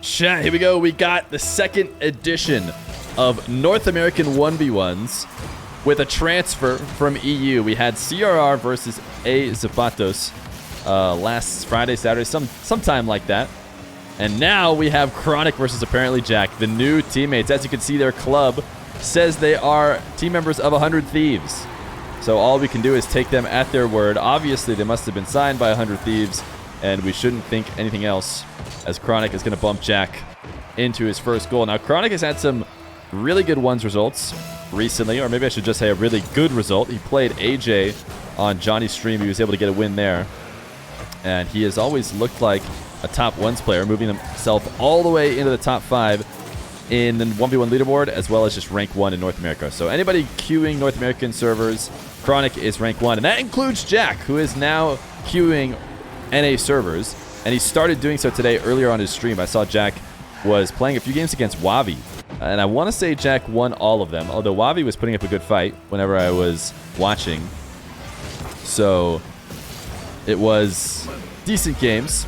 Chat, here we go. We got the second edition of North American 1v1s with a transfer from EU. We had CRR versus A Zapatos last Friday, Saturday, sometime like that. And now we have Chronic versus ApparentlyJack, the new teammates. As you can see, their club says they are team members of 100 Thieves. So all we can do is take them at their word. Obviously, they must have been signed by 100 Thieves, and we shouldn't think anything else, as Chronic is going to bump Jack into his first goal. Now, Chronic has had some really good ones results recently, or maybe I should just say a really good result. He played AJ on Johnny's stream. He was able to get a win there. And he has always looked like a top ones player, moving himself all the way into the top 5 in the 1v1 leaderboard, as well as just rank 1 in North America. So anybody queuing North American servers, Chronic is rank 1. And that includes Jack, who is now queuing NA servers. And he started doing so today earlier on his stream. I saw Jack was playing a few games against Wavi. And I want to say Jack won all of them, although Wavi was putting up a good fight whenever I was watching. So it was decent games.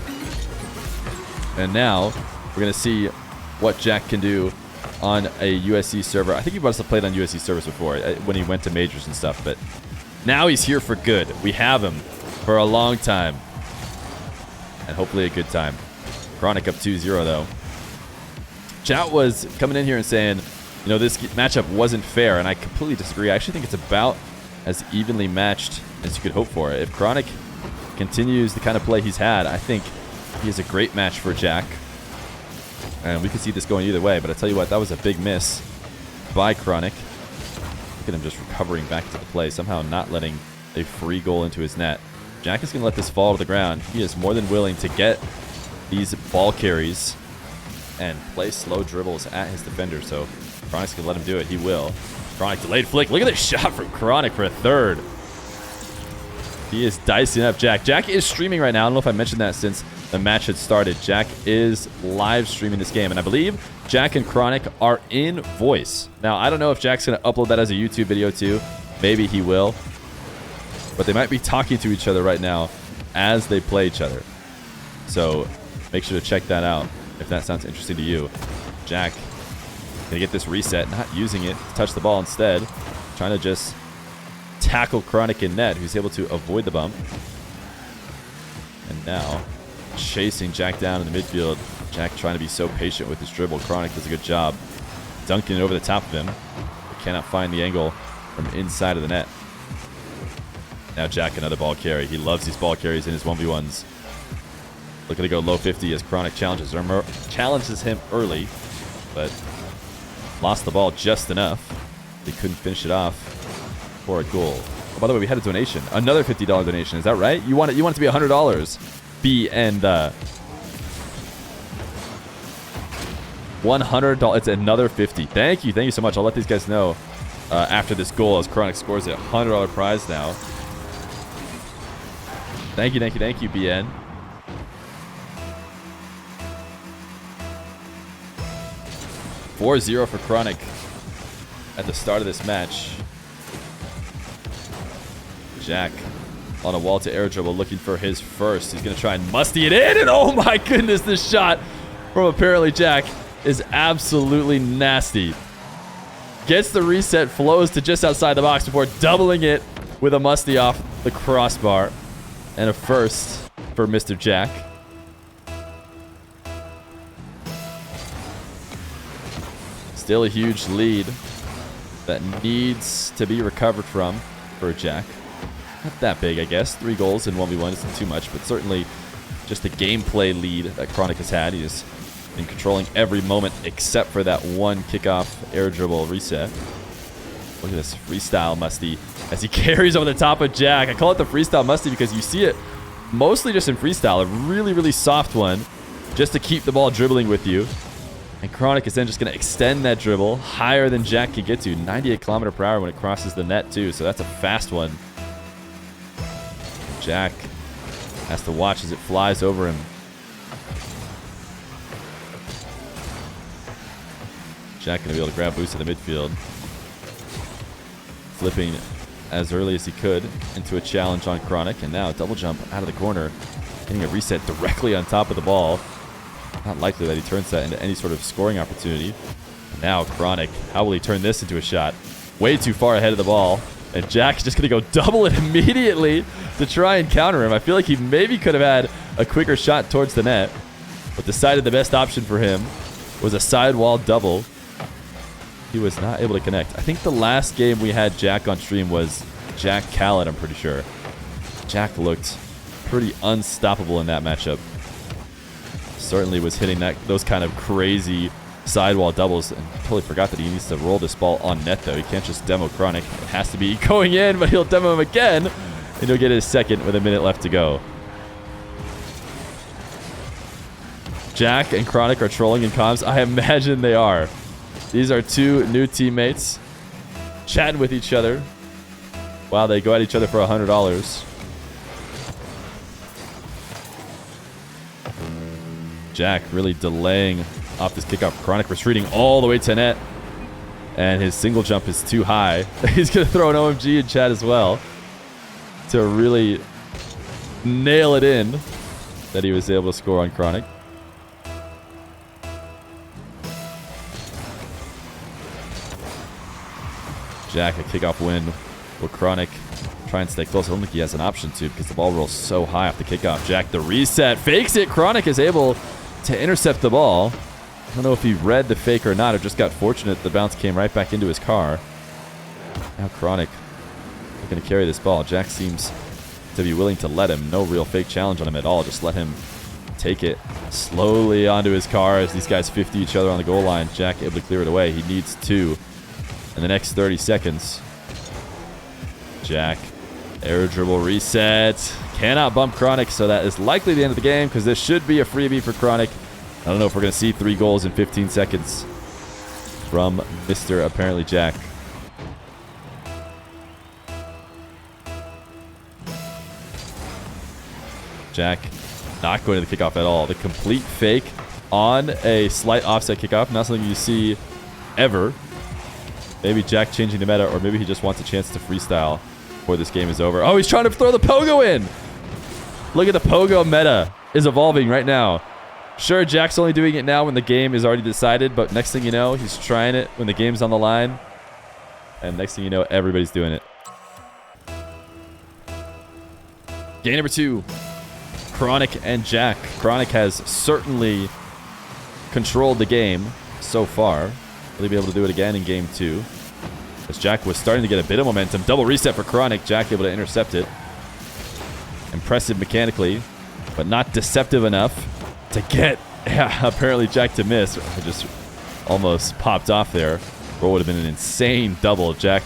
And now we're going to see what Jack can do on a USC server. I think he must have played on USC servers before when he went to majors and stuff. But now he's here for good. We have him for a long time. And hopefully a good time. Chronic up 2-0 though. Chat was coming in here and saying, you know, this matchup wasn't fair, and I completely disagree. I actually think it's about as evenly matched as you could hope for. If Chronic continues the kind of play he's had, I think he is a great match for Jack. And we could see this going either way, but I tell you what, that was a big miss by Chronic. Look at him just recovering back to the play, somehow not letting a free goal into his net. Jack is going to let this fall to the ground. He is more than willing to get these ball carries and play slow dribbles at his defender. So Chronic's going to let him do it. He will. Chronic delayed flick. Look at this shot from Chronic for a third. He is dicing up Jack. Jack is streaming right now. I don't know if I mentioned that since the match had started. Jack is live streaming this game. And I believe Jack and Chronic are in voice. Now, I don't know if Jack's going to upload that as a YouTube video too. Maybe he will. But they might be talking to each other right now as they play each other. So make sure to check that out if that sounds interesting to you. Jack gonna get this reset, not using it to touch the ball instead. Trying to just tackle Chronic in net, who's able to avoid the bump. And now chasing Jack down in the midfield. Jack trying to be so patient with his dribble. Chronic does a good job dunking it over the top of him, but cannot find the angle from inside of the net. Now Jack, another ball carry. He loves these ball carries in his 1v1s. Looking to go low 50 as Chronic challenges him early, but lost the ball just enough. He couldn't finish it off for a goal. Oh, by the way, we had a donation. Another $50 donation. Is that right? You want it to be $100. B and $100. It's another 50. Thank you. Thank you so much. I'll let these guys know after this goal as Chronic scores a $100 prize now. Thank you, BN. $4-0 for Chronic at the start of this match. Jack on a wall to air dribble looking for his first. He's going to try and musty it in, and oh my goodness, this shot from ApparentlyJack is absolutely nasty. Gets the reset, flows to just outside the box before doubling it with a musty off the crossbar. And a first for Mr. Jack. Still a huge lead that needs to be recovered from for Jack. Not that big, I guess. 3 goals in 1v1 isn't too much, but certainly just the gameplay lead that Chronic has had. He has been controlling every moment except for that one kickoff air dribble reset. Look at this freestyle musty as he carries over the top of Jack. I call it the freestyle musty because you see it mostly just in freestyle. A really, really soft one just to keep the ball dribbling with you. And Chronic is then just going to extend that dribble higher than Jack can get to. 98 km/h when it crosses the net too. So that's a fast one. Jack has to watch as it flies over him. Jack going to be able to grab boost in the midfield. Flipping as early as he could into a challenge on Chronic. And now double jump out of the corner. Getting a reset directly on top of the ball. Not likely that he turns that into any sort of scoring opportunity. Now Chronic, how will he turn this into a shot? Way too far ahead of the ball. And Jack's just going to go double it immediately to try and counter him. I feel like he maybe could have had a quicker shot towards the net, but decided the best option for him was a sidewall double. He was not able to connect. I think the last game we had Jack on stream was Jack Khaled, I'm pretty sure. Jack looked pretty unstoppable in that matchup. Certainly was hitting those kind of crazy sidewall doubles, and totally forgot that he needs to roll this ball on net, though. He can't just demo Chronic. It has to be going in, but he'll demo him again, and he'll get his second with a minute left to go. Jack and Chronic are trolling in comms. I imagine they are. These are two new teammates chatting with each other while they go at each other for $100. Jack really delaying off this kickoff. Chronic retreating all the way to net, and his single jump is too high. He's going to throw an OMG in chat as well to really nail it in that he was able to score on Chronic. Jack, a kickoff win. Will Chronic try and stay close? I don't think he has an option to because the ball rolls so high off the kickoff. Jack, the reset, fakes it. Chronic is able to intercept the ball. I don't know if he read the fake or not, or just got fortunate the bounce came right back into his car. Now Chronic looking to carry this ball. Jack seems to be willing to let him. No real fake challenge on him at all. Just let him take it slowly onto his car as these guys 50 each other on the goal line. Jack able to clear it away. He needs two in the next 30 seconds. Jack, air dribble reset. Cannot bump Chronic, so that is likely the end of the game because this should be a freebie for Chronic. I don't know if we're going to see 3 goals in 15 seconds from Mr. Apparently Jack. Jack not going to the kickoff at all. The complete fake on a slight offset kickoff. Not something you see ever. Maybe Jack changing the meta, or maybe he just wants a chance to freestyle before this game is over. Oh, he's trying to throw the pogo in. Look at the pogo meta is evolving right now. Sure, Jack's only doing it now when the game is already decided, but next thing you know, he's trying it when the game's on the line. And next thing you know, everybody's doing it. Game number 2. Chronic and Jack. Chronic has certainly controlled the game so far. Will he be able to do it again in game 2? As Jack was starting to get a bit of momentum. Double reset for Chronic. Jack able to intercept it. Impressive mechanically, but not deceptive enough to get apparently Jack to miss. I just almost popped off there. Roll would have been an insane double. Jack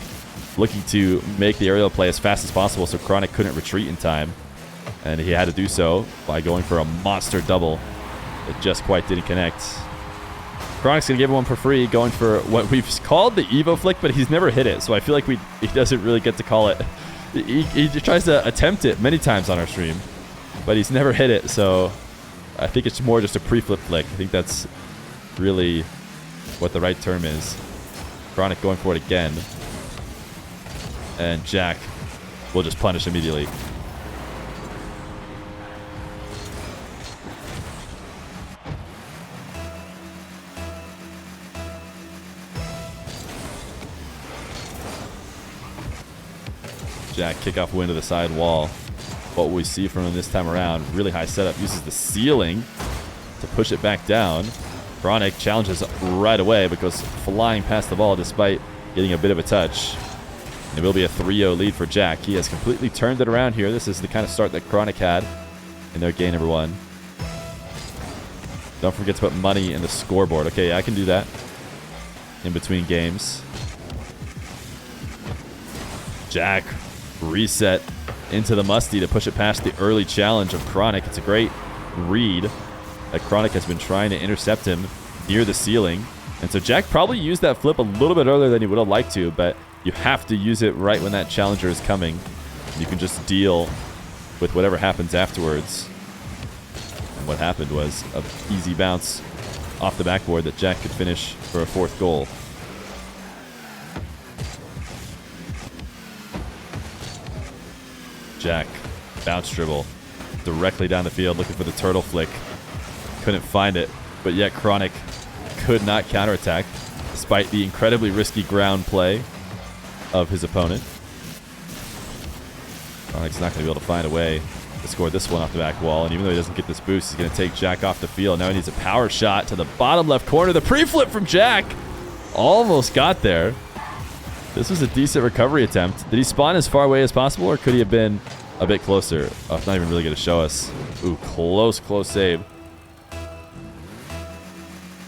looking to make the aerial play as fast as possible so Chronic couldn't retreat in time. And he had to do so by going for a monster double that just quite didn't connect. Chronic's going to give him one for free, going for what we've called the Evo flick, but he's never hit it. So I feel like he doesn't really get to call it. He tries to attempt it many times on our stream, but he's never hit it. So I think it's more just a pre-flip flick. I think that's really what the right term is. Chronic going for it again. And Jack will just punish immediately. Jack kickoff win to the side wall. What we see from him this time around, really high setup, uses the ceiling to push it back down. Chronic challenges right away because flying past the ball despite getting a bit of a touch. And it will be a 3-0 lead for Jack. He has completely turned it around here. This is the kind of start that Chronic had in their game number 1. Don't forget to put money in the scoreboard. Okay, I can do that in between games. Jack reset into the musty to push it past the early challenge of Chronic. It's a great read that Chronic has been trying to intercept him near the ceiling. And so Jack probably used that flip a little bit earlier than he would have liked to, but you have to use it right when that challenger is coming. You can just deal with whatever happens afterwards. And what happened was an easy bounce off the backboard that Jack could finish for a 4th goal. Jack, bounce dribble, directly down the field, looking for the turtle flick. Couldn't find it. but yet Chronic could not counterattack despite the incredibly risky ground play of his opponent. Chronic's not going to be able to find a way to score this one off the back wall, and even though he doesn't get this boost, he's going to take Jack off the field. Now he needs a power shot to the bottom left corner. The pre-flip from Jack almost got there. This was a decent recovery attempt. Did he spawn as far away as possible, or could he have been a bit closer? Oh, it's not even really going to show us. Ooh, close save.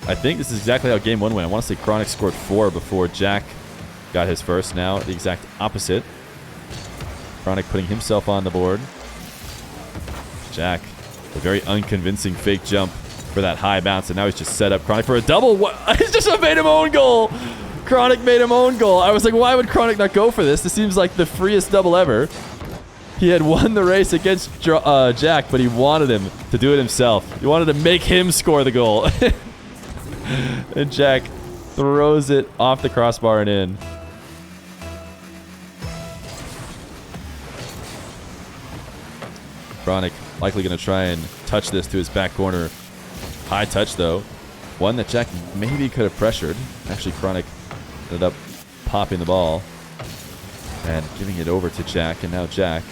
I think this is exactly how game 1 went. I want to say Chronic scored 4 before Jack got his first. Now the exact opposite. Chronic putting himself on the board. Jack, a very unconvincing fake jump for that high bounce, and now he's just set up Chronic for a double. What? He's just made him own goal. Chronic made him own goal. I was like, why would Chronic not go for this? This seems like the freest double ever. He had won the race against Jack, but he wanted him to do it himself. He wanted to make him score the goal. And Jack throws it off the crossbar and in. Chronic likely going to try and touch this to his back corner. High touch, though. One that Jack maybe could have pressured. Actually, Chronic ended up popping the ball and giving it over to Jack. And now Jack,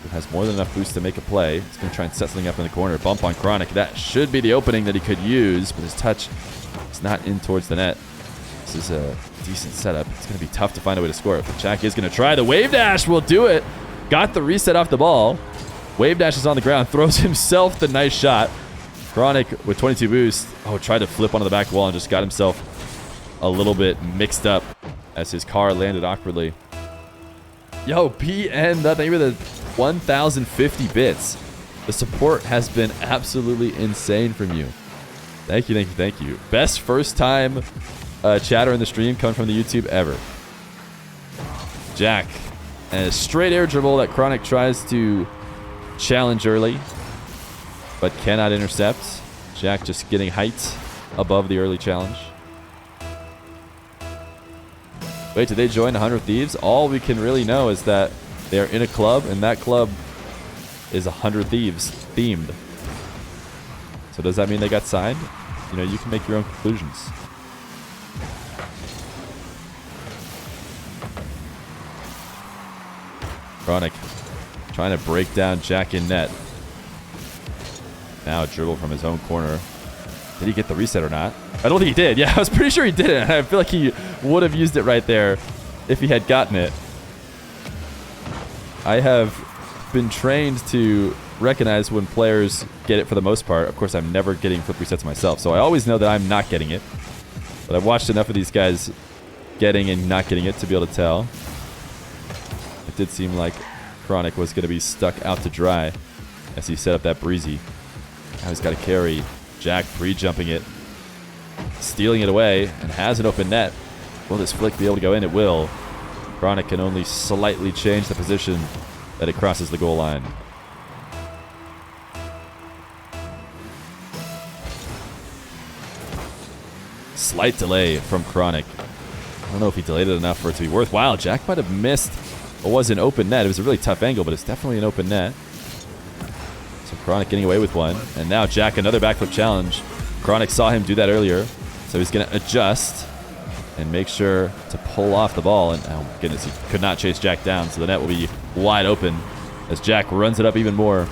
who has more than enough boost to make a play, is going to try and set something up in the corner. Bump on Chronic. That should be the opening that he could use, but his touch is not in towards the net. This is a decent setup. It's going to be tough to find a way to score it, but Jack is going to try. The wave dash will do it. Got the reset off the ball. Wave dash is on the ground. Throws himself the nice shot. Chronic with 22 boost. Oh, tried to flip onto the back wall and just got himself a little bit mixed up as his car landed awkwardly. Yo, PN, thank you for the 1,050 bits. The support has been absolutely insane from you. Thank you, thank you, thank you. Best first time chatter in the stream coming from the YouTube ever. Jack, and a straight air dribble that Chronic tries to challenge early, but cannot intercept. Jack just getting height above the early challenge. Wait, did they join 100 Thieves? All we can really know is that they're in a club, and that club is 100 Thieves themed. So does that mean they got signed? You know, you can make your own conclusions. Chronic trying to break down Jack in net. Now a dribble from his own corner. Did he get the reset or not? I don't think he did. Yeah, I was pretty sure he didn't. I feel like he would have used it right there if he had gotten it. I have been trained to recognize when players get it for the most part. Of course, I'm never getting flip resets myself, so I always know that I'm not getting it. But I've watched enough of these guys getting and not getting it to be able to tell. It did seem like Chronic was going to be stuck out to dry as he set up that breezy. Now he's got to carry. Jack pre-jumping it, stealing it away, and has an open net. Will this flick be able to go in? It will. Chronic can only slightly change the position that it crosses the goal line. Slight delay from Chronic. I don't know if he delayed it enough for it to be worthwhile. Jack might have missed what was an open net. It was a really tough angle, but it's definitely an open net. So Chronic getting away with one. And now Jack, another backflip challenge. Chronic saw him do that earlier, so he's going to adjust and make sure to pull off the ball. And oh my goodness, he could not chase Jack down, so the net will be wide open as Jack runs it up even more.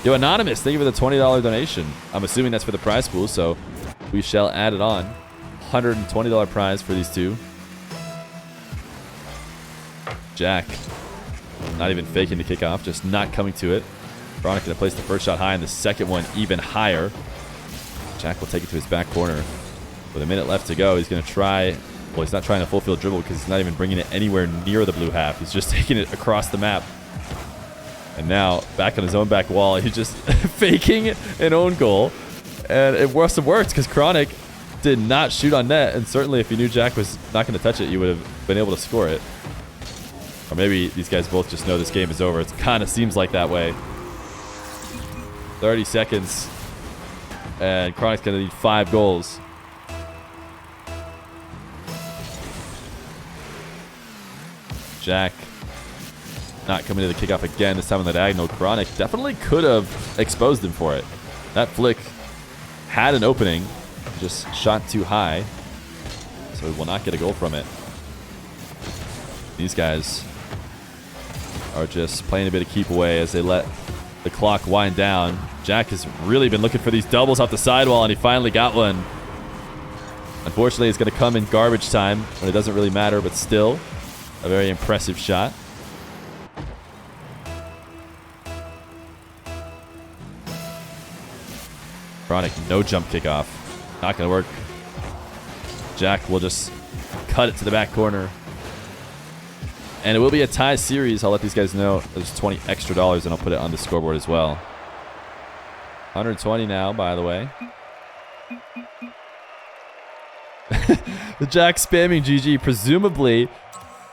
Yo, Anonymous, thank you for the $20 donation. I'm assuming that's for the prize pool, so we shall add it on. $120 prize for these two. Jack, not even faking the kickoff, just not coming to it. Chronic going to place the first shot high and the second one even higher. Jack will take it to his back corner. With a minute left to go, he's going to try... Well, he's not trying a full field dribble because he's not even bringing it anywhere near the blue half. He's just taking it across the map. And now, back on his own back wall, he's just faking an own goal. And it must have worked because Chronic did not shoot on net. And certainly if he knew Jack was not going to touch it, you would have been able to score it. Or maybe these guys both just know this game is over. It kind of seems like that way. 30 seconds. And Chronic's going to need 5 goals. Jack not coming to the kickoff again, this time on the diagonal. Chronic definitely could have exposed him for it. That flick had an opening, just shot too high, so he will not get a goal from it. These guys are just playing a bit of keep away as they let the clock wind down. Jack has really been looking for these doubles off the sidewall, and he finally got one. Unfortunately, it's going to come in garbage time when it doesn't really matter, but still a very impressive shot. Chronic, no jump kickoff. Not going to work. Jack will just cut it to the back corner. And it will be a tie series. I'll let these guys know. There's $20 extra, and I'll put it on the scoreboard as well. 120 now, by the way. The Jack spamming GG, presumably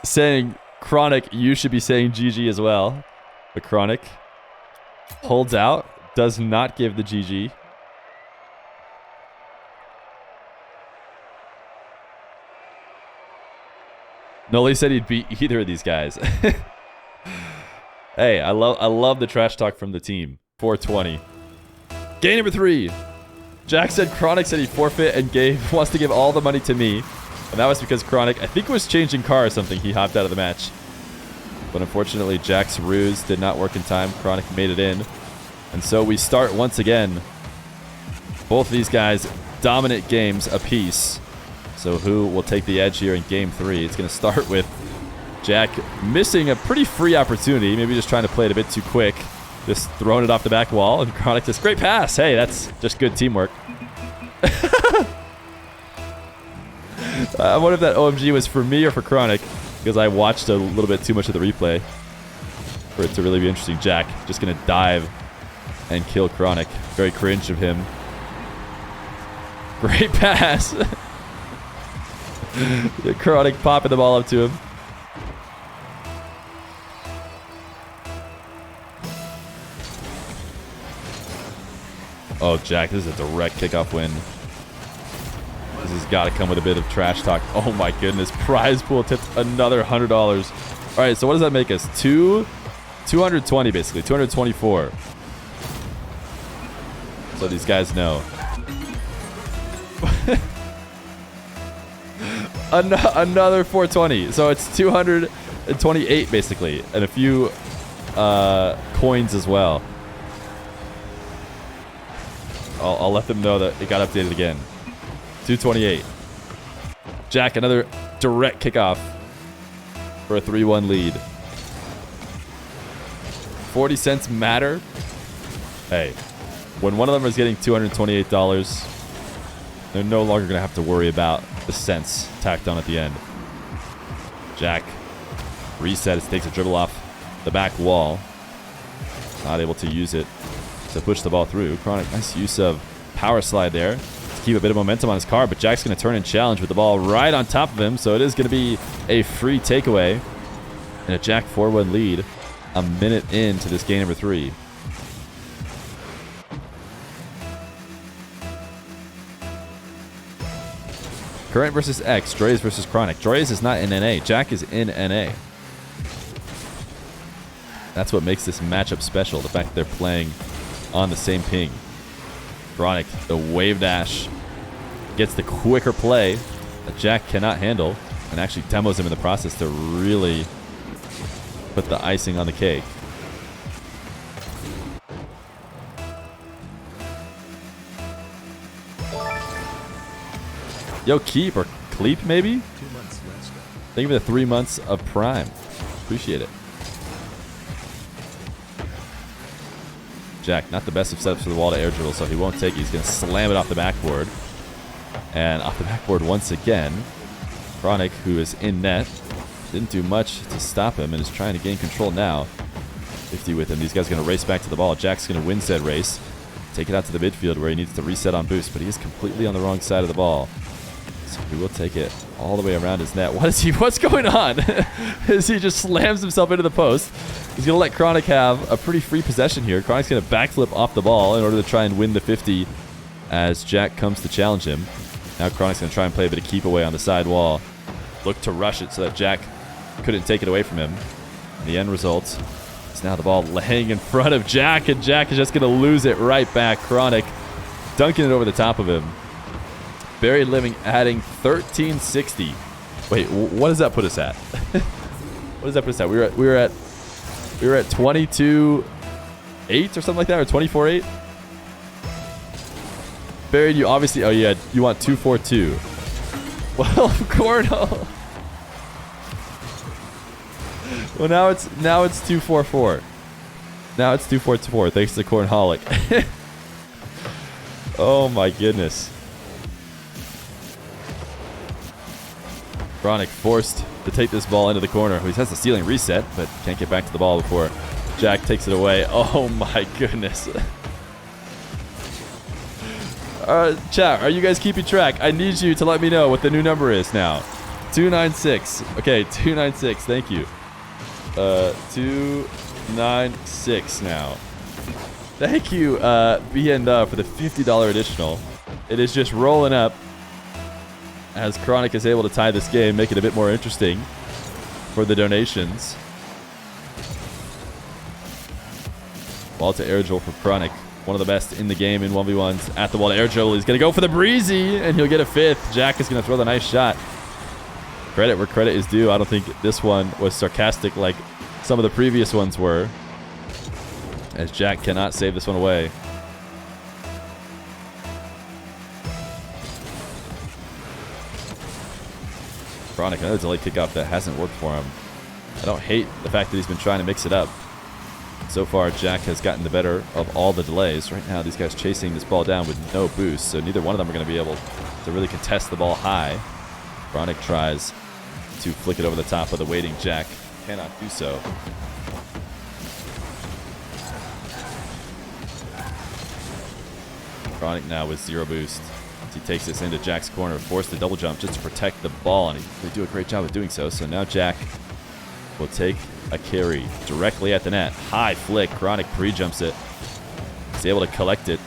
saying, Chronic, you should be saying GG as well. But Chronic holds out, does not give the GG. Noli said he'd beat either of these guys. Hey, I love the trash talk from the team. 420. Game number 3. Jack said Chronic said he forfeit and wants to give all the money to me. And that was because Chronic, I think it was changing car or something, he hopped out of the match. But unfortunately, Jack's ruse did not work in time. Chronic made it in. And so we start once again. Both of these guys, dominant games apiece. So who will take the edge here in game 3? It's going to start with Jack missing a pretty free opportunity. Maybe just trying to play it a bit too quick. Just throwing it off the back wall. And Chronic just, great pass. Hey, that's just good teamwork. I wonder if that OMG was for me or for Chronic, because I watched a little bit too much of the replay for it to really be interesting. Jack just going to dive and kill Chronic. Very cringe of him. Great pass. Chronic popping the ball up to him. Oh, Jack, this is a direct kickoff win. This has got to come with a bit of trash talk. Oh my goodness. Prize pool tipped another $100. All right, so what does that make us? 220 basically. 224. So these guys know. Another 420. So it's 228 basically, and a few coins as well. I'll let them know that it got updated again. 228. Jack, another direct kickoff for a 3-1 lead. 40 cents matter. Hey, when one of them is getting $228, they're no longer going to have to worry about the cents tacked on at the end. Jack resets, takes a dribble off the back wall. Not able to use it to push the ball through. Chronic, nice use of power slide there to keep a bit of momentum on his car, but Jack's going to turn and challenge with the ball right on top of him, so it is going to be a free takeaway and a Jack 4-1 lead a minute into this game number 3. Current versus X, Dreys versus Chronic. Dreys is not in NA. Jack is in NA. That's what makes this matchup special, the fact that they're playing on the same ping. Chronic, the wave dash, gets the quicker play that Jack cannot handle, and actually demos him in the process to really put the icing on the cake. Yo, Keep or Cleep maybe? 2 months less. Thank you for the 3 months of Prime. Appreciate it. Jack, not the best of setups for the wall to air dribble, so he won't take it. He's going to slam it off the backboard. And off the backboard once again. Chronic, who is in net, didn't do much to stop him and is trying to gain control now. 50 with him. These guys are going to race back to the ball. Jack's going to win said race. Take it out to the midfield where he needs to reset on boost, but he is completely on the wrong side of the ball. So he will take it all the way around his net. What's going on? As he just slams himself into the post. He's going to let Chronic have a pretty free possession here. Chronic's going to backflip off the ball in order to try and win the 50 as Jack comes to challenge him. Now Chronic's going to try and play a bit of keep away on the side wall. Look to rush it so that Jack couldn't take it away from him. And the end result is now the ball laying in front of Jack, and Jack is just going to lose it right back. Chronic dunking it over the top of him. Buried Living adding 1360. Wait, what does that put us at? What does that put us at? We were at 22.8 or something like that, or 24.8. Buried, you obviously, oh yeah, you want 242. Well, Cornhole. Well, now it's 244. Now it's 244 thanks to Cornholic. Oh my goodness. Chronic forced to take this ball into the corner. He has the ceiling reset, but can't get back to the ball before Jack takes it away. Oh my goodness. Chat, are you guys keeping track? I need you to let me know what the new number is now. 296. Okay, 296. Thank you. 296 now. Thank you, BN for the $50 additional. It is just rolling up as Chronic is able to tie this game, make it a bit more interesting for the donations. Ball to air dribble for Chronic. One of the best in the game in 1v1s. At the wall to air dribble. He's going to go for the breezy, and he'll get a fifth. Jack is going to throw the nice shot. Credit where credit is due. I don't think this one was sarcastic like some of the previous ones were, as Jack cannot save this one away. Chronic, another delay kickoff that hasn't worked for him. I don't hate the fact that he's been trying to mix it up. So far, Jack has gotten the better of all the delays. Right now, these guys chasing this ball down with no boost, so neither one of them are going to be able to really contest the ball high. Chronic tries to flick it over the top of the waiting Jack. Cannot do so. Chronic now with zero boost. He takes this into Jack's corner, forced the double jump just to protect the ball, and they do a great job of doing so. So now Jack will take a carry directly at the net. High flick. Chronic pre-jumps it. He's able to collect it.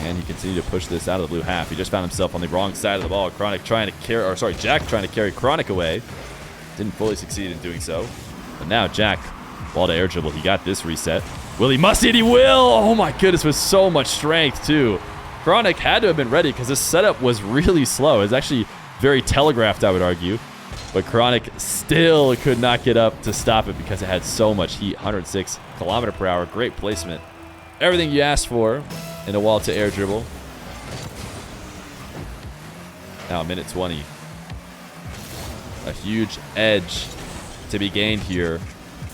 And he continued to push this out of the blue half. He just found himself on the wrong side of the ball. Chronic trying to carry, or sorry, Jack trying to carry Chronic away. Didn't fully succeed in doing so. But now Jack, ball to air dribble. He got this reset. Will he must it? He will! Oh my goodness, with so much strength too. Chronic had to have been ready because this setup was really slow. It's actually very telegraphed, I would argue. But Chronic still could not get up to stop it because it had so much heat. 106 km/h. Great placement. Everything you asked for in a wall to air dribble. Now, minute 20. A huge edge to be gained here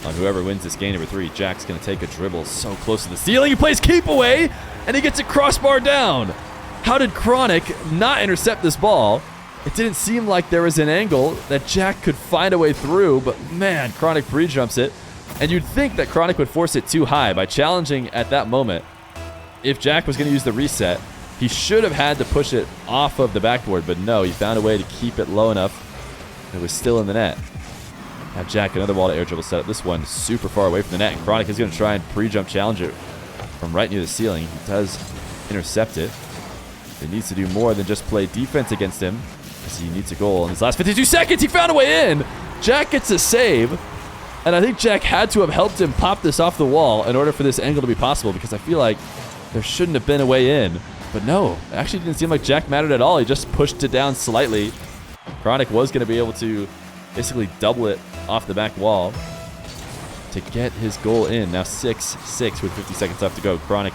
on whoever wins this game number 3. Jack's going to take a dribble so close to the ceiling. He plays keep away, and he gets a crossbar down. How did Chronic not intercept this ball? It didn't seem like there was an angle that Jack could find a way through, but man, Chronic pre-jumps it. And you'd think that Chronic would force it too high by challenging at that moment. If Jack was going to use the reset, he should have had to push it off of the backboard, but no, he found a way to keep it low enough. It was still in the net. Now Jack, another wall to air dribble setup. This one super far away from the net. And Chronic is going to try and pre-jump challenge it from right near the ceiling. He does intercept it. He needs to do more than just play defense against him, as he needs a goal in his last 52 seconds. He found a way in. Jack gets a save. And I think Jack had to have helped him pop this off the wall in order for this angle to be possible, because I feel like there shouldn't have been a way in. But no, it actually didn't seem like Jack mattered at all. He just pushed it down slightly. Chronic was going to be able to basically double it off the back wall to get his goal in. Now 6-6 with 50 seconds left to go. Chronic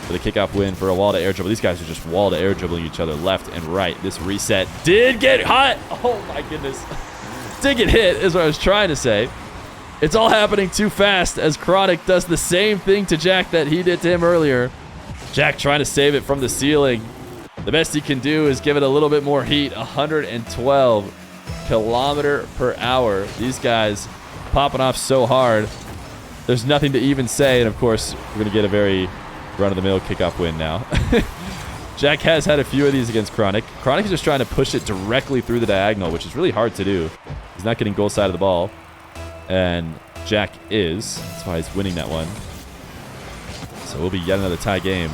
with a kickoff win for a wall to air dribble. These guys are just wall to air dribbling each other left and right. This reset did get hot. Oh my goodness. Did get hit is what I was trying to say. It's all happening too fast as Chronic does the same thing to Jack that he did to him earlier. Jack trying to save it from the ceiling. The best he can do is give it a little bit more heat. 112 km/h. These guys popping off so hard. There's nothing to even say. And of course, we're going to get a very run-of-the-mill kickoff win now. Jack has had a few of these against Chronic. Chronic is just trying to push it directly through the diagonal, which is really hard to do. He's not getting goal side of the ball. And Jack is. That's why he's winning that one. So we'll be yet another tie game.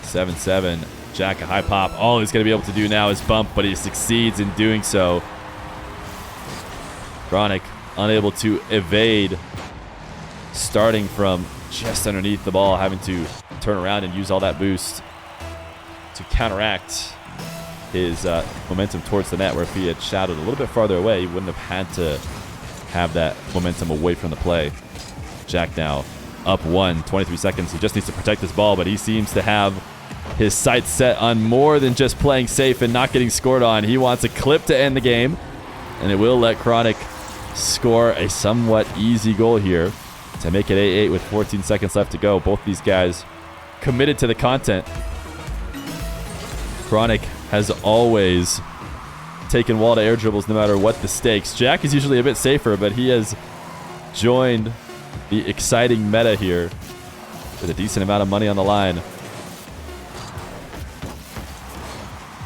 7-7. Jack a high pop. All he's going to be able to do now is bump, but he succeeds in doing so. Chronic unable to evade starting from just underneath the ball, having to turn around and use all that boost to counteract his momentum towards the net, where if he had shouted a little bit farther away, he wouldn't have had to have that momentum away from the play. Jack now up 23 seconds. He just needs to protect this ball, but he seems to have his sights set on more than just playing safe and not getting scored on. He wants a clip to end the game, and it will let Chronic score a somewhat easy goal here to make it 8-8 with 14 seconds left to go. Both these guys committed to the content. Chronic has always taken wall to air dribbles no matter what the stakes. Jack is usually a bit safer, but he has joined the exciting meta here with a decent amount of money on the line.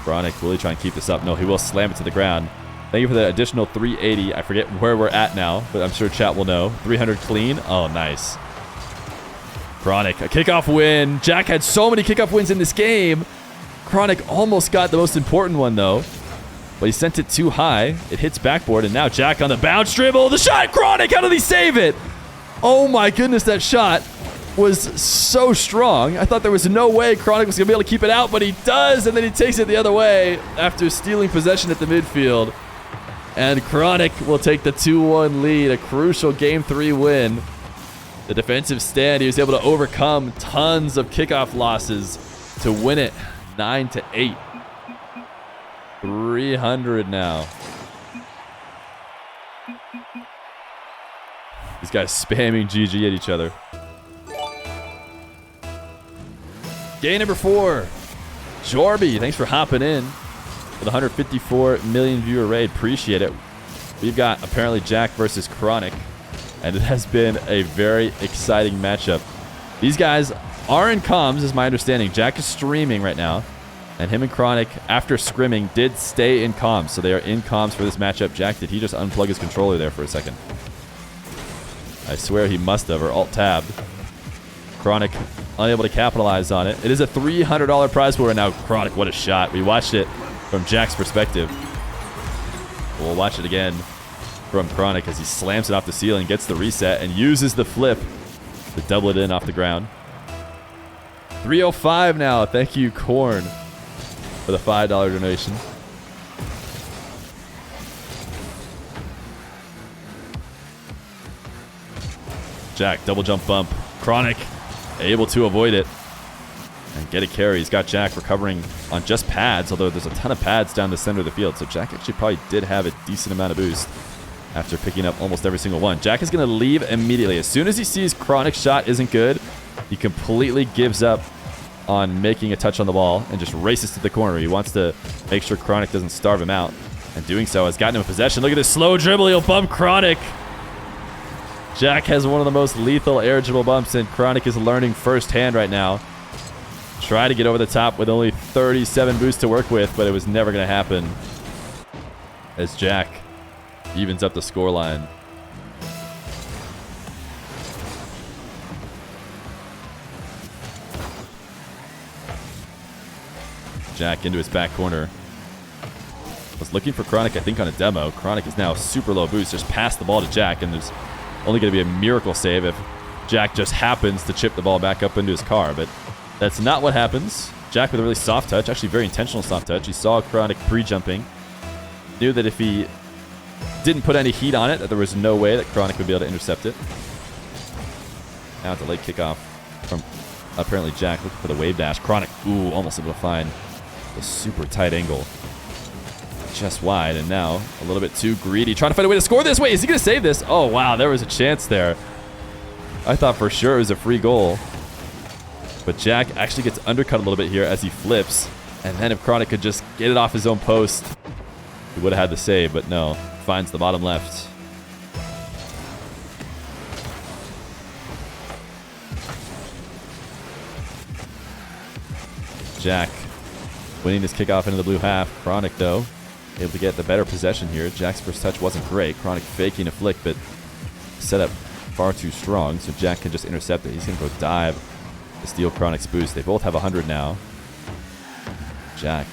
Chronic, will he try and keep this up? No, he will slam it to the ground. Thank you for the additional 380. I forget where we're at now, but I'm sure chat will know. 300 clean. Oh, nice. Chronic, a kickoff win. Jack had so many kickoff wins in this game. Chronic almost got the most important one, though. But he sent it too high. It hits backboard, and now Jack on the bounce dribble. The shot, Chronic, how did he save it? Oh my goodness, that shot was so strong. I thought there was no way Chronic was going to be able to keep it out, but he does, and then he takes it the other way after stealing possession at the midfield. And Chronic will take the 2-1 lead, a crucial Game 3 win. The defensive stand, he was able to overcome tons of kickoff losses to win it 9-8. 300 now. These guys spamming GG at each other. Game number 4. Jorby, thanks for hopping in with 154 million viewer raid. Appreciate it. We've got apparently Jack versus Chronic, and it has been a very exciting matchup. These guys are in comms, is my understanding. Jack is streaming right now, and him and Chronic, after scrimming, did stay in comms. So they are in comms for this matchup. Jack, did he just unplug his controller there for a second? I swear he must have, or alt-tabbed. Chronic unable to capitalize on it. It is a $300 prize pool right now. Chronic, what a shot. We watched it from Jack's perspective. We'll watch it again from Chronic as he slams it off the ceiling, gets the reset, and uses the flip to double it in off the ground. 305 now. Thank you, Korn, for the $5 donation. Jack, double jump bump. Chronic able to avoid it and get a carry. He's got Jack recovering on just pads, although there's a ton of pads down the center of the field. So Jack actually probably did have a decent amount of boost after picking up almost every single one. Jack is going to leave immediately. As soon as he sees Chronic's shot isn't good, he completely gives up on making a touch on the ball and just races to the corner. He wants to make sure Chronic doesn't starve him out. And doing so has gotten him in possession. Look at this slow dribble. He'll bump Chronic. Jack has one of the most lethal air dribble bumps, and Chronic is learning firsthand right now. Try to get over the top with only 37 boosts to work with, but it was never going to happen as Jack evens up the scoreline. Jack into his back corner. Was looking for Chronic, I think, on a demo. Chronic is now super low boost, just passed the ball to Jack, and there's only going to be a miracle save if Jack just happens to chip the ball back up into his car, but that's not what happens. Jack with a really soft touch, actually very intentional soft touch. He saw Chronic pre-jumping, knew that if he didn't put any heat on it, that there was no way that Chronic would be able to intercept it. Now it's a late kickoff from apparently Jack, looking for the wave dash. Chronic, ooh, almost able to find a super tight angle. Just wide, and now a little bit too greedy. Trying to find a way to score this. Wait, is he going to save this? Oh, wow, there was a chance there. I thought for sure it was a free goal. But Jack actually gets undercut a little bit here as he flips. And then if Chronic could just get it off his own post, he would have had the save, but no. Finds the bottom left. Jack winning this kickoff into the blue half. Chronic, though, able to get the better possession here. Jack's first touch wasn't great. Chronic faking a flick, but set up far too strong, so Jack can just intercept it. He's going to go dive to steal Chronic's boost. They both have 100 now. Jack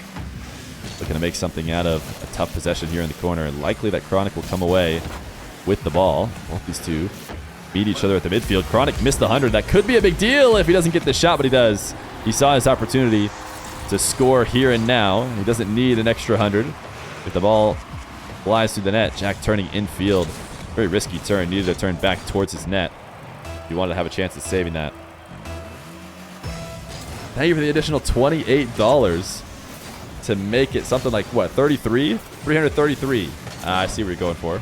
looking to make something out of a tough possession here in the corner. Likely that Chronic will come away with the ball. Both these two beat each other at the midfield. Chronic missed the 100. That could be a big deal if he doesn't get the shot, but he does. He saw his opportunity to score here and now. He doesn't need an extra 100. If the ball flies through the net, Jack turning infield. Very risky turn. Needed to turn back towards his net if he wanted to have a chance of saving that. Thank you for the additional $28 to make it something like, what, 33? 333. I see what you're going for.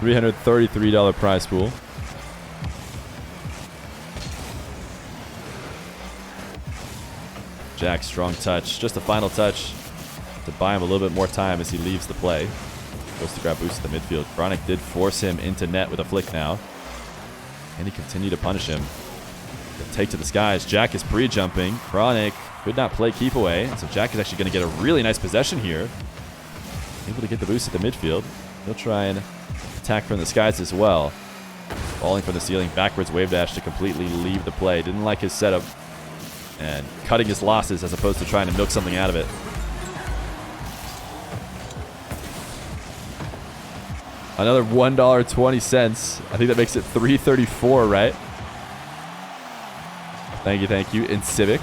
$333 prize pool. Jack, strong touch. Just a final touch to buy him a little bit more time as he leaves the play. Goes to grab boost at the midfield. Chronic did force him into net with a flick now. And he continued to punish him. The take to the skies. Jack is pre-jumping. Chronic could not play keep away. So Jack is actually going to get a really nice possession here. Able to get the boost at the midfield. He'll try and attack from the skies as well. Falling from the ceiling. Backwards wave dash to completely leave the play. Didn't like his setup. And cutting his losses as opposed to trying to milk something out of it. Another $1.20. I think that makes it $3.34, right? Thank you. In Civic.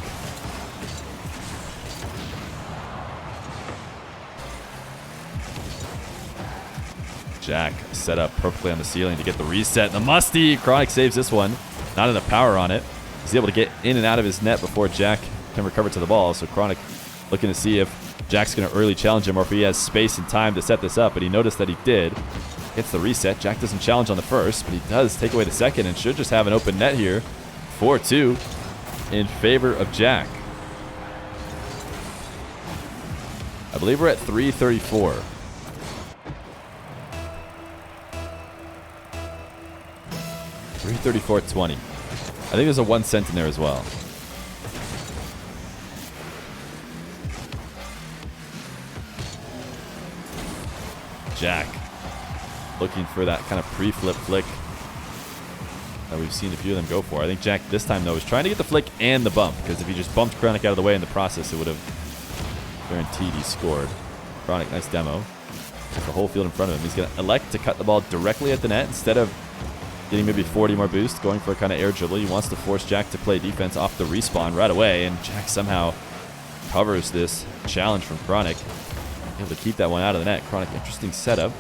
Jack set up perfectly on the ceiling to get the reset. The musty. Chronic saves this one. Not enough power on it. He's able to get in and out of his net before Jack can recover to the ball. So Chronic looking to see if Jack's going to early challenge him or if he has space and time to set this up. But he noticed that he did. Gets the reset. Jack doesn't challenge on the first, but he does take away the second and should just have an open net here. 4-2 in favor of Jack. I believe we're at 334. $334.20. I think there's a 1 cent in there as well. Jack looking for that kind of pre-flip flick that we've seen a few of them go for. I think Jack this time, though, is trying to get the flick and the bump, because if he just bumped Chronic out of the way in the process, it would have guaranteed he scored. Chronic, nice demo. With the whole field in front of him. He's going to elect to cut the ball directly at the net instead of getting maybe 40 more boost, going for a kind of air dribble. He wants to force Jack to play defense off the respawn right away, and Jack somehow covers this challenge from Chronic. Able to keep that one out of the net. Chronic, interesting setup.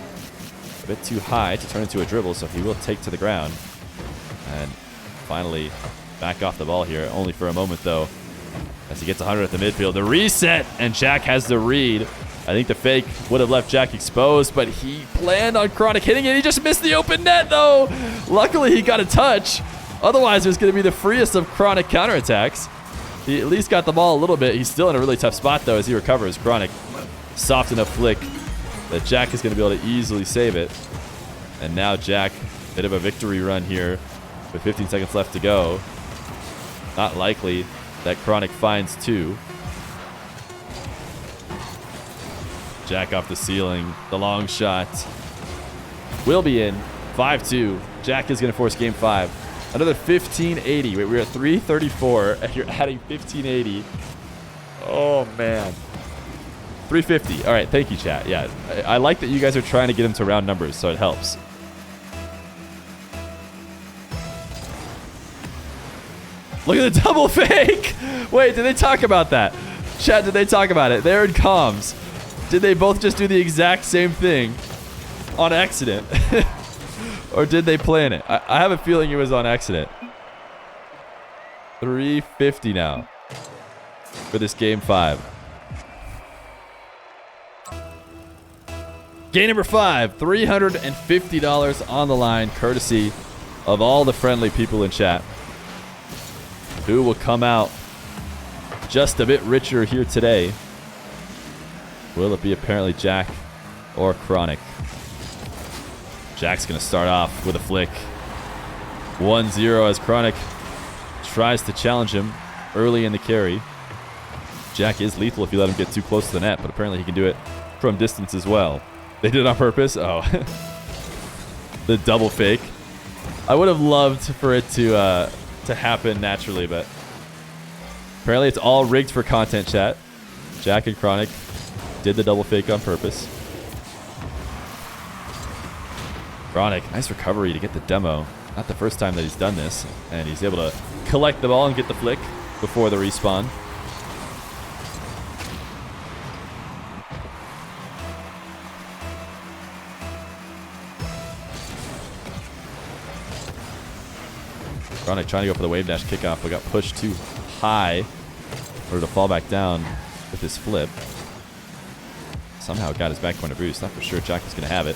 A bit too high to turn into a dribble, so he will take to the ground. And finally, back off the ball here, only for a moment, though, as he gets 100 at the midfield. The reset, and Jack has the read. I think the fake would have left Jack exposed, but he planned on Chronic hitting it. He just missed the open net, though. Luckily, he got a touch. Otherwise, it was going to be the freest of Chronic counterattacks. He at least got the ball a little bit. He's still in a really tough spot, though, as he recovers. Chronic, soft enough flick that Jack is going to be able to easily save it. And now Jack, bit of a victory run here with 15 seconds left to go. Not likely that Chronic finds two. Jack off the ceiling. The long shot will be in. 5-2. Jack is going to force game 5. Another 1580. Wait, we're at 334, and you're adding 1580. Oh, man. 350. All right, thank you, chat. Yeah, I like that you guys are trying to get him to round numbers, so it helps. Look at the double fake. Wait, did they talk about that? Chat, did they talk about it? They're in comms. Did they both just do the exact same thing on accident? Or did they plan it? I have a feeling it was on accident. 350 now for this game 5. Game number 5, $350 on the line, courtesy of all the friendly people in chat. Who will come out just a bit richer here today? Will it be ApparentlyJack or Chronic? Jack's going to start off with a flick. 1-0 as Chronic tries to challenge him early in the carry. Jack is lethal if you let him get too close to the net, but apparently he can do it from distance as well. They did it on purpose? Oh. The double fake. I would have loved for it to happen naturally, but apparently it's all rigged for content, chat. Jack and Chronic did the double fake on purpose. Chronic, nice recovery to get the demo. Not the first time that he's done this. And he's able to collect the ball and get the flick before the respawn. Chronic trying to go for the wave dash kickoff, but got pushed too high in order to fall back down with his flip. Somehow got his back corner boost. Not for sure Jack was going to have it.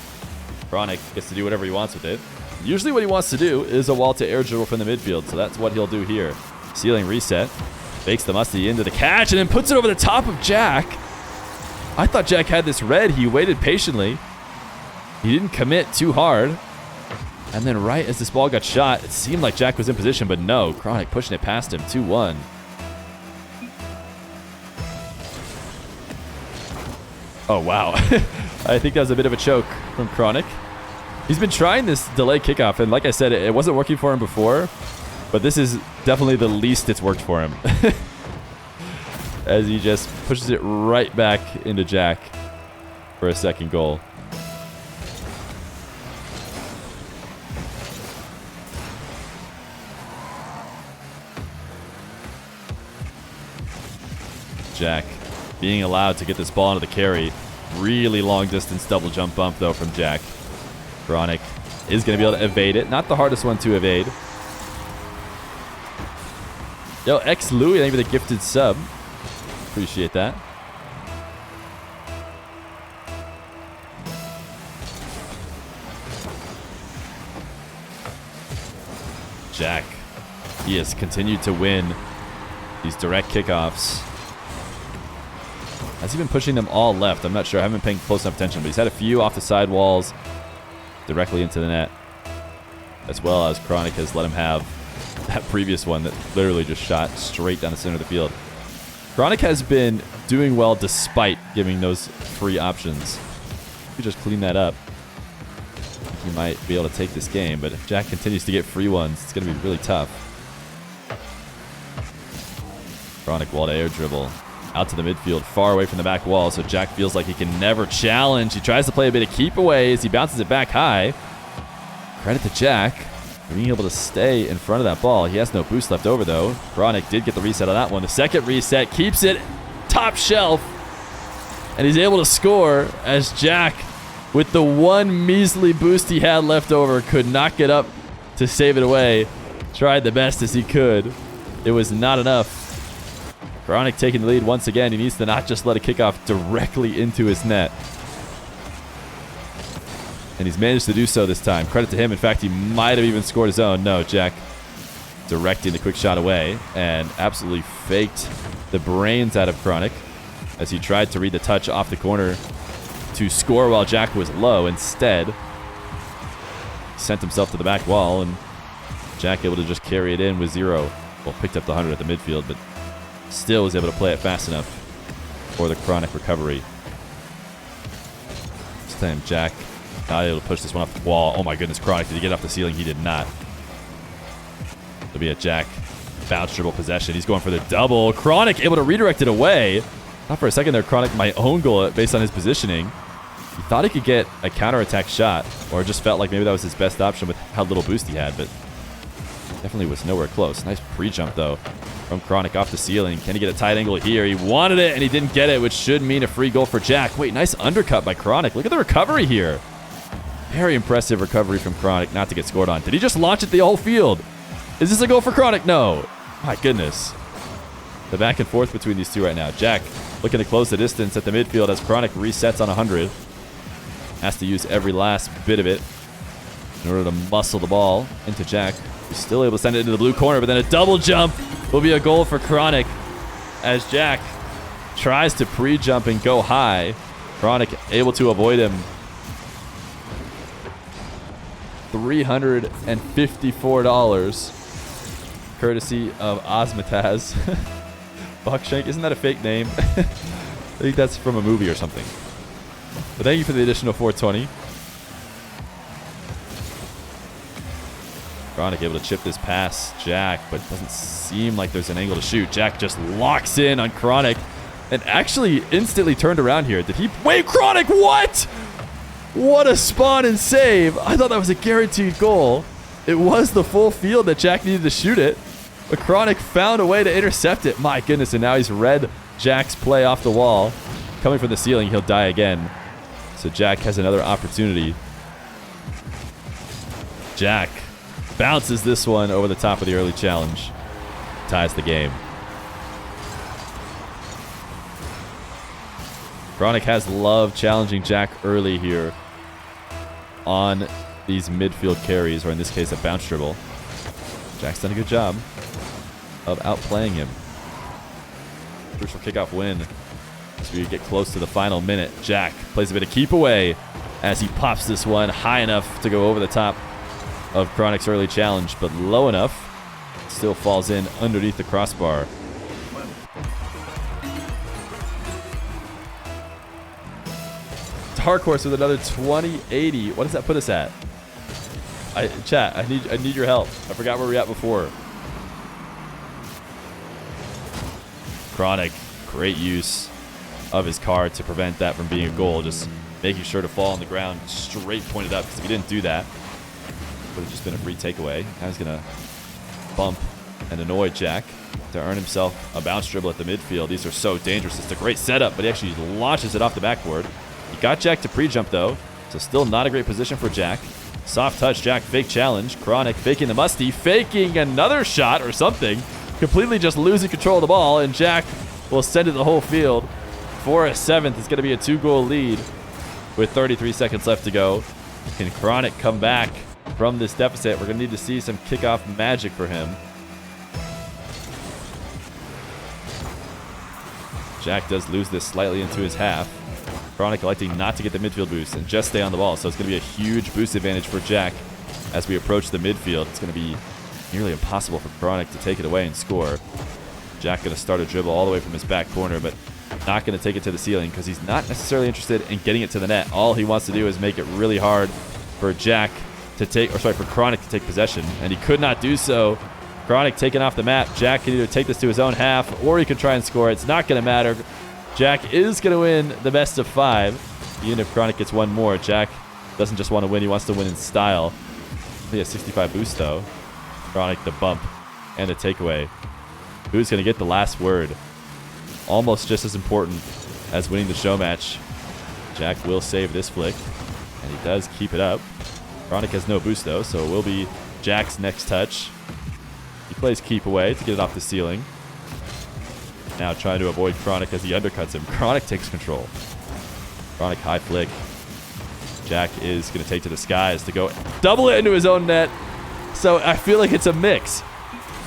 Chronic gets to do whatever he wants with it. Usually what he wants to do is a wall to air dribble from the midfield, so that's what he'll do here. Ceiling reset. Fakes the musty into the catch and then puts it over the top of Jack. I thought Jack had this read. He waited patiently. He didn't commit too hard. And then right as this ball got shot, it seemed like Jack was in position, but no. Chronic pushing it past him, 2-1. Oh, wow. I think that was a bit of a choke from Chronic. He's been trying this delay kickoff, and like I said, it wasn't working for him before, but this is definitely the least it's worked for him. As he just pushes it right back into Jack for a second goal. Jack being allowed to get this ball into the carry. Really long distance double jump bump though from Jack. Chronic is going to be able to evade it. Not the hardest one to evade. Yo, X Louie, thank you for the gifted sub. Appreciate that. Jack, he has continued to win these direct kickoffs. Has he been pushing them all left? I'm not sure. I haven't been paying close enough attention, but he's had a few off the side walls directly into the net, as well as Chronic has let him have that previous one that literally just shot straight down the center of the field. Chronic has been doing well despite giving those free options. If you just clean that up, he might be able to take this game, but if Jack continues to get free ones, it's going to be really tough. Chronic wall to air dribble. Out to the midfield, far away from the back wall, so Jack feels like he can never challenge. He tries to play a bit of keep away as he bounces it back high. Credit to Jack for being able to stay in front of that ball. He has no boost left over, though. Chronic did get the reset on that one. The second reset keeps it top shelf, and he's able to score as Jack, with the one measly boost he had left over, could not get up to save it away. Tried the best as he could. It was not enough. Chronic taking the lead once again. He needs to not just let it kick off directly into his net. And he's managed to do so this time. Credit to him. In fact, he might have even scored his own. No, Jack directing the quick shot away and absolutely faked the brains out of Chronic as he tried to read the touch off the corner to score while Jack was low. Instead, he sent himself to the back wall, and Jack able to just carry it in with 0. Well, picked up the 100 at the midfield, but still was able to play it fast enough for the Chronic recovery. This time Jack not able to push this one off the wall. Oh my goodness, Chronic, did he get off the ceiling? He did not. It'll be a Jack bounce dribble possession. He's going for the double. Chronic able to redirect it away. Not for a second there, Chronic might own goal based on his positioning. He thought he could get a counterattack shot, or just felt like maybe that was his best option with how little boost he had, but definitely was nowhere close. Nice pre-jump, though, from Chronic off the ceiling. Can he get a tight angle here? He wanted it, and he didn't get it, which should mean a free goal for Jack. Wait, nice undercut by Chronic. Look at the recovery here. Very impressive recovery from Chronic not to get scored on. Did he just launch it the whole field? Is this a goal for Chronic? No. My goodness. The back and forth between these two right now. Jack looking to close the distance at the midfield as Chronic resets on 100. Has to use every last bit of it in order to muscle the ball into Jack. He's still able to send it into the blue corner, but then a double jump will be a goal for Chronic as Jack tries to pre-jump and go high. Chronic able to avoid him. $354 courtesy of Osmataz. Buckshank, isn't that a fake name? I think that's from a movie or something. But thank you for the additional 420. Chronic able to chip this past Jack, but it doesn't seem like there's an angle to shoot. Jack just locks in on Chronic and actually instantly turned around here. Did he? Wait, Chronic, what? What a spawn and save. I thought that was a guaranteed goal. It was the full field that Jack needed to shoot it. But Chronic found a way to intercept it. My goodness, and now he's read Jack's play off the wall. Coming from the ceiling, he'll die again. So Jack has another opportunity. Jack bounces this one over the top of the early challenge. Ties the game. Chronic has loved challenging Jack early here on these midfield carries, or in this case, a bounce dribble. Jack's done a good job of outplaying him. Crucial kickoff win as we get close to the final minute. Jack plays a bit of keep away as he pops this one high enough to go over the top of Chronic's early challenge, but low enough. Still falls in underneath the crossbar. Dark Horse with another 2080. What does that put us at? Chat, I need your help. I forgot where we were at before. Chronic, great use of his card to prevent that from being a goal. Just making sure to fall on the ground straight pointed up, because if he didn't do that, it would have just been a free takeaway. Now he's going to bump and annoy Jack to earn himself a bounce dribble at the midfield. These are so dangerous. It's a great setup, but he actually launches it off the backboard. He got Jack to pre-jump, though, so still not a great position for Jack. Soft touch, Jack, fake challenge. Chronic faking the musty, faking another shot or something. Completely just losing control of the ball, and Jack will send it the whole field for a 7th. It's going to be a 2-goal lead with 33 seconds left to go. Can Chronic come back from this deficit? We're going to need to see some kickoff magic for him. Jack does lose this slightly into his half. Chronic electing not to get the midfield boost and just stay on the ball. So it's going to be a huge boost advantage for Jack as we approach the midfield. It's going to be nearly impossible for Chronic to take it away and score. Jack going to start a dribble all the way from his back corner, but not going to take it to the ceiling because he's not necessarily interested in getting it to the net. All he wants to do is make it really hard for Jack to take, or sorry, for Chronic to take possession, and he could not do so. Chronic taken off the map. Jack can either take this to his own half, or he can try and score. It's not going to matter. Jack is going to win the best of 5. Even if Chronic gets one more, Jack doesn't just want to win. He wants to win in style. He has 65 boost, though. Chronic, the bump, and the takeaway. Who's going to get the last word? Almost just as important as winning the show match. Jack will save this flick, and he does keep it up. Chronic has no boost, though, so it will be Jack's next touch. He plays keep away to get it off the ceiling. Now trying to avoid Chronic as he undercuts him. Chronic takes control. Chronic high flick. Jack is going to take to the skies to go double it into his own net. So I feel like it's a mix.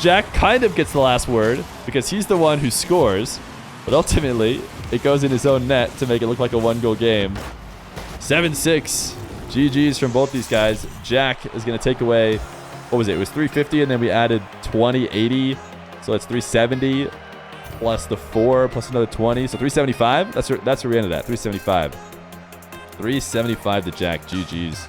Jack kind of gets the last word because he's the one who scores. But ultimately, it goes in his own net to make it look like a 1-goal game. 7-6. GG's from both these guys. Jack is going to take away, what was it? It was 350, and then we added 2080. So that's 370 plus the 4 plus another 20. So 375. That's where we ended at. 375. 375 to Jack. GG's.